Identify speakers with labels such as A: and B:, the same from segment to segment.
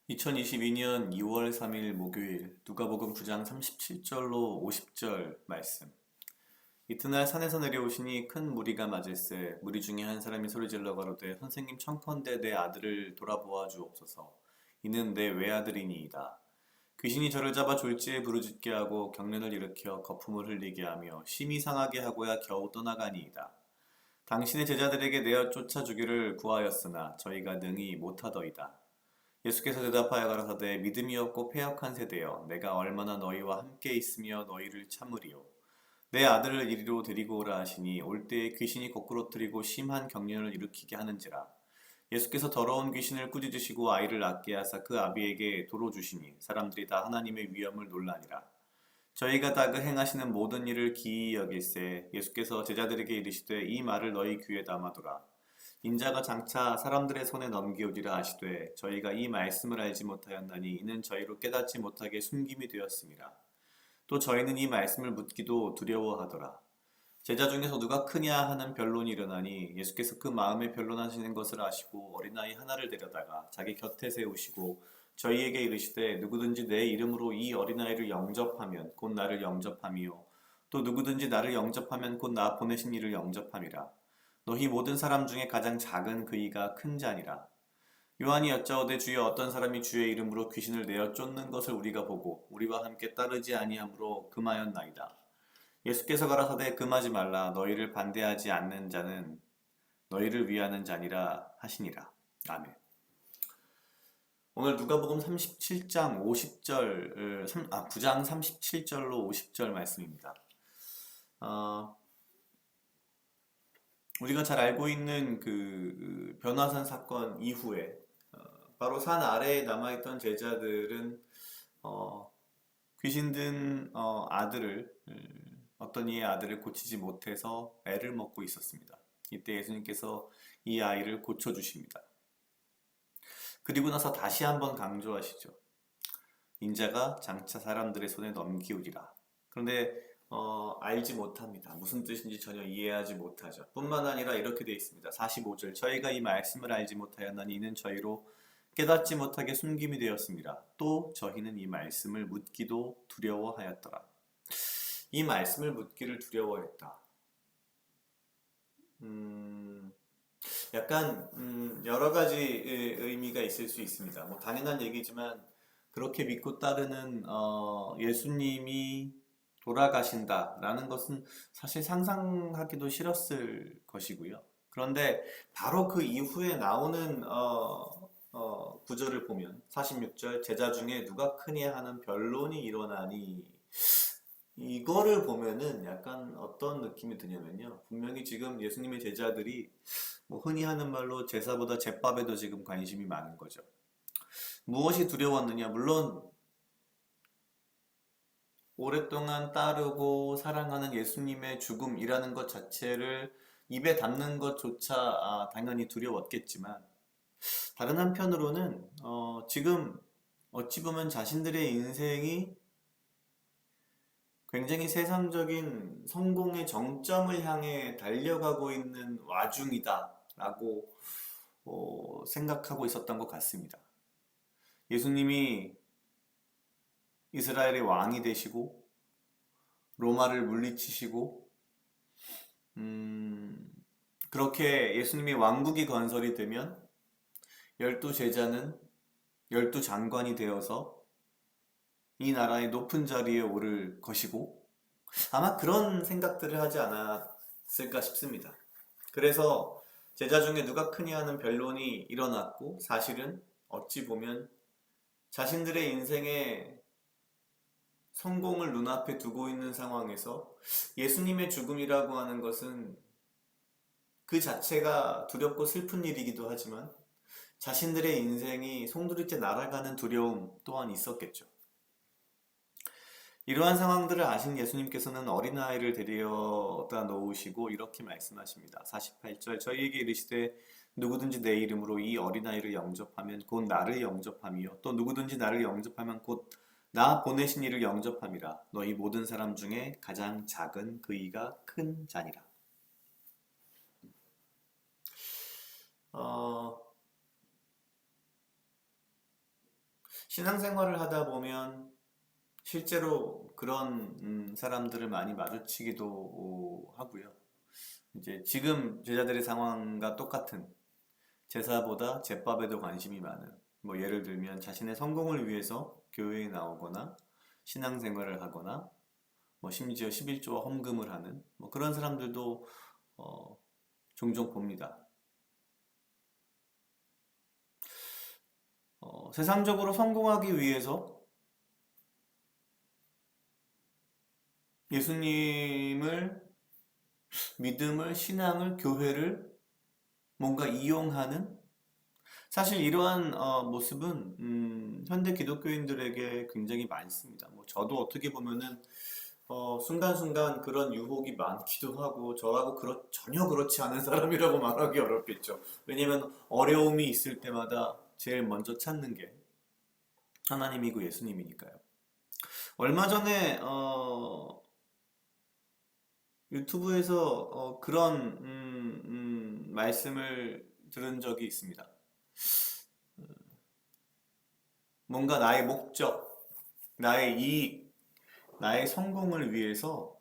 A: (2022년 2월 3일) 목요일 누가복음 9장 37절로 50절 말씀. 이튿날 산에서 내려오시니 큰 무리가 맞을세 무리 중에 한 사람이 소리질러 가로되 선생님 청컨대 내 아들을 돌아보아 주옵소서. 이는 내 외아들이니이다. 귀신이 저를 잡아 졸지에 부르짖게 하고 경련을 일으켜 거품을 흘리게 하며 심히 상하게 하고야 겨우 떠나가니이다. 당신의 제자들에게 내어 쫓아 주기를 구하였으나 저희가 능히 못하더이다. 예수께서 대답하여 가라사대 믿음이 없고 패역한 세대여 내가 얼마나 너희와 함께 있으며 너희를 참으리요. 내 아들을 이리로 데리고 오라 하시니 올 때에 귀신이 거꾸러뜨리고 심한 경련을 일으키게 하는지라. 예수께서 더러운 귀신을 꾸짖으시고 아이를 낫게 하사 그 아비에게 도로 주시니 사람들이 다 하나님의 위엄을 놀라니라. 저희가 다 그 행하시는 모든 일을 기이히 여길세 예수께서 제자들에게 이르시되 이 말을 너희 귀에 담아두라. 인자가 장차 사람들의 손에 넘기오리라 하시되 저희가 이 말씀을 알지 못하였나니 이는 저희로 깨닫지 못하게 숨김이 되었습니다. 또 저희는 이 말씀을 묻기도 두려워하더라. 제자 중에서 누가 크냐 하는 변론이 일어나니 예수께서 그 마음에 변론하시는 것을 아시고 어린아이 하나를 데려다가 자기 곁에 세우시고 저희에게 이르시되 누구든지 내 이름으로 이 어린아이를 영접하면 곧 나를 영접함이요 또 누구든지 나를 영접하면 곧 나 보내신 이를 영접함이라. 너희 모든 사람 중에 가장 작은 그이가 큰 자니라. 요한이 여짜오되 주여 어떤 사람이 주의 이름으로 귀신을 내어 쫓는 것을 우리가 보고 우리와 함께 따르지 아니하므로 금하였나이다. 예수께서 가라사대 금하지 말라. 너희를 반대하지 않는 자는 너희를 위하는 자니라 하시니라. 아멘. 오늘 누가복음 37장 50절, 9장 37절로 50절 말씀입니다. 우리가 잘 알고 있는 그 변화산 사건 이후에 바로 산 아래에 남아있던 제자들은 귀신 든 아들을 어떤 이의 아들을 고치지 못해서 애를 먹고 있었습니다. 이때 예수님께서 이 아이를 고쳐주십니다. 그리고 나서 다시 한번 강조하시죠. 인자가 장차 사람들의 손에 넘기우리라. 그런데 알지 못합니다. 무슨 뜻인지 전혀 이해하지 못하죠. 뿐만 아니라 이렇게 되어 있습니다. 45절 저희가 이 말씀을 알지 못하였나니 이는 저희로 깨닫지 못하게 숨김이 되었습니다. 또 저희는 이 말씀을 묻기도 두려워하였더라. 이 말씀을 묻기를 두려워했다. 약간 여러 가지 의미가 있을 수 있습니다. 뭐 당연한 얘기지만 그렇게 믿고 따르는 예수님이 돌아가신다라는 것은 사실 상상하기도 싫었을 것이고요. 그런데 바로 그 이후에 나오는 구절을 보면 46절 제자 중에 누가 크냐 하는 변론이 일어나니 이거를 보면은 약간 어떤 느낌이 드냐면요. 분명히 지금 예수님의 제자들이 뭐 흔히 하는 말로 제사보다 제밥에도 지금 관심이 많은 거죠. 무엇이 두려웠느냐? 물론 오랫동안 따르고 사랑하는 예수님의 죽음이라는 것 자체를 입에 담는 것조차 당연히 두려웠겠지만 다른 한편으로는 지금 어찌 보면 자신들의 인생이 굉장히 세상적인 성공의 정점을 향해 달려가고 있는 와중이다 라고 생각하고 있었던 것 같습니다. 예수님이 이스라엘의 왕이 되시고 로마를 물리치시고 그렇게 예수님의 왕국이 건설이 되면 12제자는 12장관이 되어서 이 나라의 높은 자리에 오를 것이고 아마 그런 생각들을 하지 않았을까 싶습니다. 그래서 제자 중에 누가 크냐 하는 변론이 일어났고 사실은 어찌 보면 자신들의 인생에 성공을 눈앞에 두고 있는 상황에서 예수님의 죽음이라고 하는 것은 그 자체가 두렵고 슬픈 일이기도 하지만 자신들의 인생이 송두리째 날아가는 두려움 또한 있었겠죠. 이러한 상황들을 아신 예수님께서는 어린아이를 데려다 놓으시고 이렇게 말씀하십니다. 48절 저희에게 이르시되 누구든지 내 이름으로 이 어린아이를 영접하면 곧 나를 영접함이요 또 누구든지 나를 영접하면 곧 나 보내신 이를 영접함이라. 너희 모든 사람 중에 가장 작은 그이가 큰 자니라. 신앙생활을 하다 보면 실제로 그런 사람들을 많이 마주치기도 하고요. 이제 지금 제자들의 상황과 똑같은 제사보다 제밥에도 관심이 많은 뭐 예를 들면 자신의 성공을 위해서 교회에 나오거나 신앙생활을 하거나 뭐 심지어 11조와 헌금을 하는 뭐 그런 사람들도 종종 봅니다. 세상적으로 성공하기 위해서 예수님을 믿음을 신앙을 교회를 뭔가 이용하는 사실 이러한 모습은 현대 기독교인들에게 굉장히 많습니다. 뭐 저도 어떻게 보면은 순간순간 그런 유혹이 많기도 하고 저하고 전혀 그렇지 않은 사람이라고 말하기 어렵겠죠. 왜냐면 어려움이 있을 때마다 제일 먼저 찾는 게 하나님이고 예수님이니까요. 얼마 전에 유튜브에서 그런 말씀을 들은 적이 있습니다. 뭔가 나의 목적, 나의 이익, 나의 성공을 위해서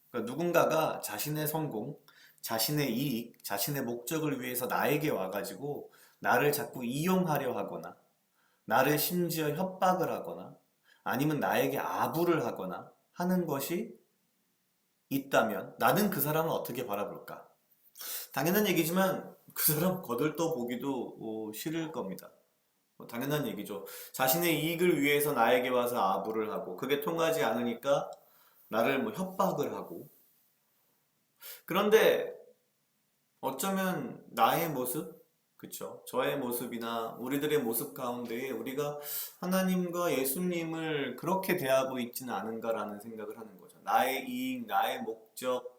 A: 그러니까 누군가가 자신의 성공, 자신의 이익, 자신의 목적을 위해서 나에게 와가지고 나를 자꾸 이용하려 하거나 나를 심지어 협박을 하거나 아니면 나에게 아부를 하거나 하는 것이 있다면 나는 그 사람을 어떻게 바라볼까? 당연한 얘기지만 그 사람 거들떠 보기도 싫을 겁니다. 당연한 얘기죠. 자신의 이익을 위해서 나에게 와서 아부를 하고 그게 통하지 않으니까 나를 뭐 협박을 하고 그런데 어쩌면 나의 모습, 그쵸? 저의 모습이나 우리들의 모습 가운데에 우리가 하나님과 예수님을 그렇게 대하고 있지는 않은가라는 생각을 하는 거죠. 나의 이익, 나의 목적,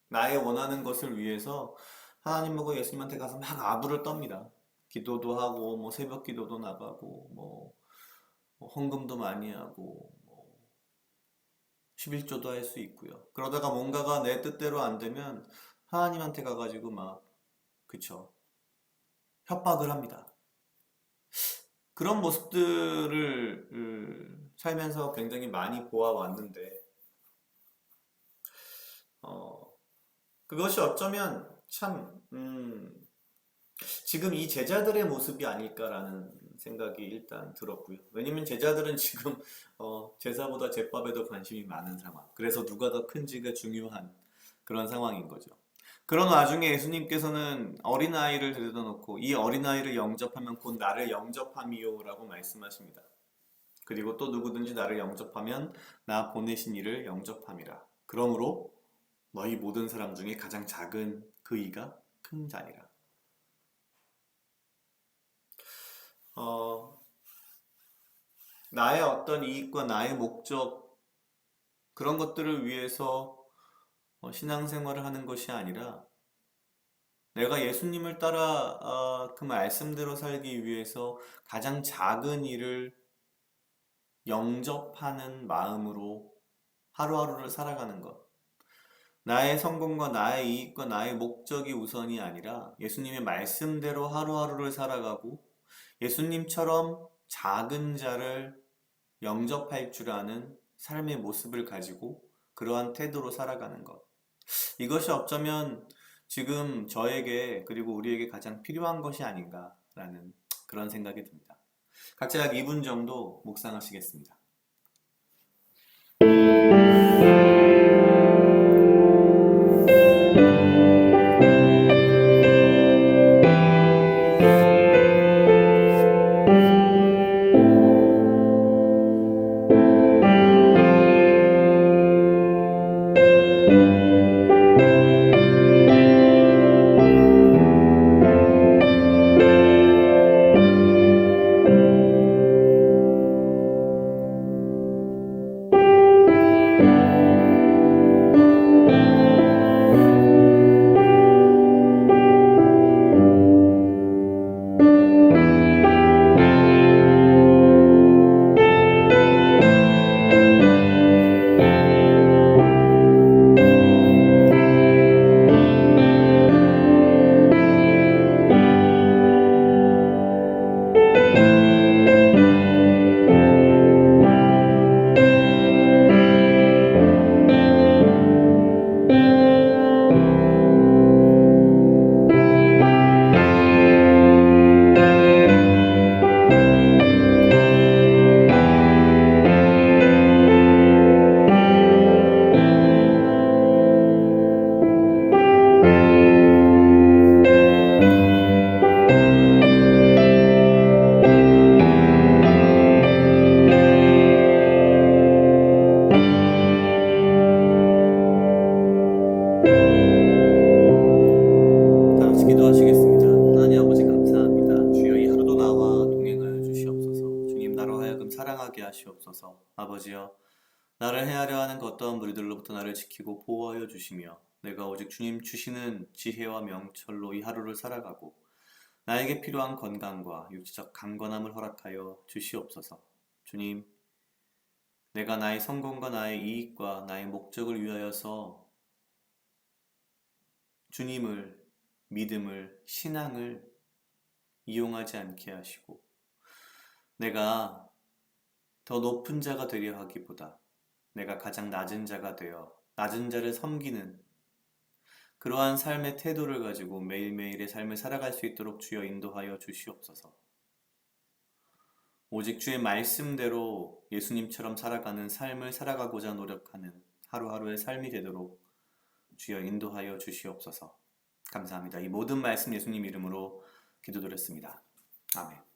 A: 나의 원하는 것을 위해서 하나님하고 예수님한테 가서 막 아부를 떱니다. 기도도 하고, 뭐 새벽 기도도 나가고, 뭐 헌금도 많이 하고, 뭐 11조도 할 수 있고요. 그러다가 뭔가가 내 뜻대로 안 되면 하나님한테 가가지고 막, 그쵸? 협박을 합니다. 그런 모습들을 살면서 굉장히 많이 보아왔는데, 그것이 어쩌면 참, 지금 이 제자들의 모습이 아닐까라는 생각이 일단 들었고요. 왜냐면 제자들은 지금 제사보다 제밥에도 관심이 많은 상황. 그래서 누가 더 큰지가 중요한 그런 상황인 거죠. 그런 와중에 예수님께서는 어린아이를 데려다 놓고 이 어린아이를 영접하면 곧 나를 영접함이요 라고 말씀하십니다. 그리고 또 누구든지 나를 영접하면 나 보내신 이를 영접함이라. 그러므로 너희 모든 사람 중에 가장 작은 그 이가 큰 자니라. 나의 어떤 이익과 나의 목적 그런 것들을 위해서 신앙생활을 하는 것이 아니라 내가 예수님을 따라 그 말씀대로 살기 위해서 가장 작은 일을 영접하는 마음으로 하루하루를 살아가는 것. 나의 성공과 나의 이익과 나의 목적이 우선이 아니라 예수님의 말씀대로 하루하루를 살아가고 예수님처럼 작은 자를 영접할 줄 아는 삶의 모습을 가지고 그러한 태도로 살아가는 것. 이것이 어쩌면 지금 저에게 그리고 우리에게 가장 필요한 것이 아닌가라는 그런 생각이 듭니다. 각자 약 2분 정도 묵상하시겠습니다. 아버지여, 나를 해하려 하는 그 어떠한 무리들로부터 나를 지키고 보호하여 주시며 내가 오직 주님 주시는 지혜와 명철로 이 하루를 살아가고 나에게 필요한 건강과 육체적 강건함을 허락하여 주시옵소서. 주님, 내가 나의 성공과 나의 이익과 나의 목적을 위하여서 주님을, 믿음을, 신앙을 이용하지 않게 하시고 내가 더 높은 자가 되려 하기보다 내가 가장 낮은 자가 되어 낮은 자를 섬기는 그러한 삶의 태도를 가지고 매일매일의 삶을 살아갈 수 있도록 주여 인도하여 주시옵소서. 오직 주의 말씀대로 예수님처럼 살아가는 삶을 살아가고자 노력하는 하루하루의 삶이 되도록 주여 인도하여 주시옵소서. 감사합니다. 이 모든 말씀 예수님 이름으로 기도드렸습니다. 아멘.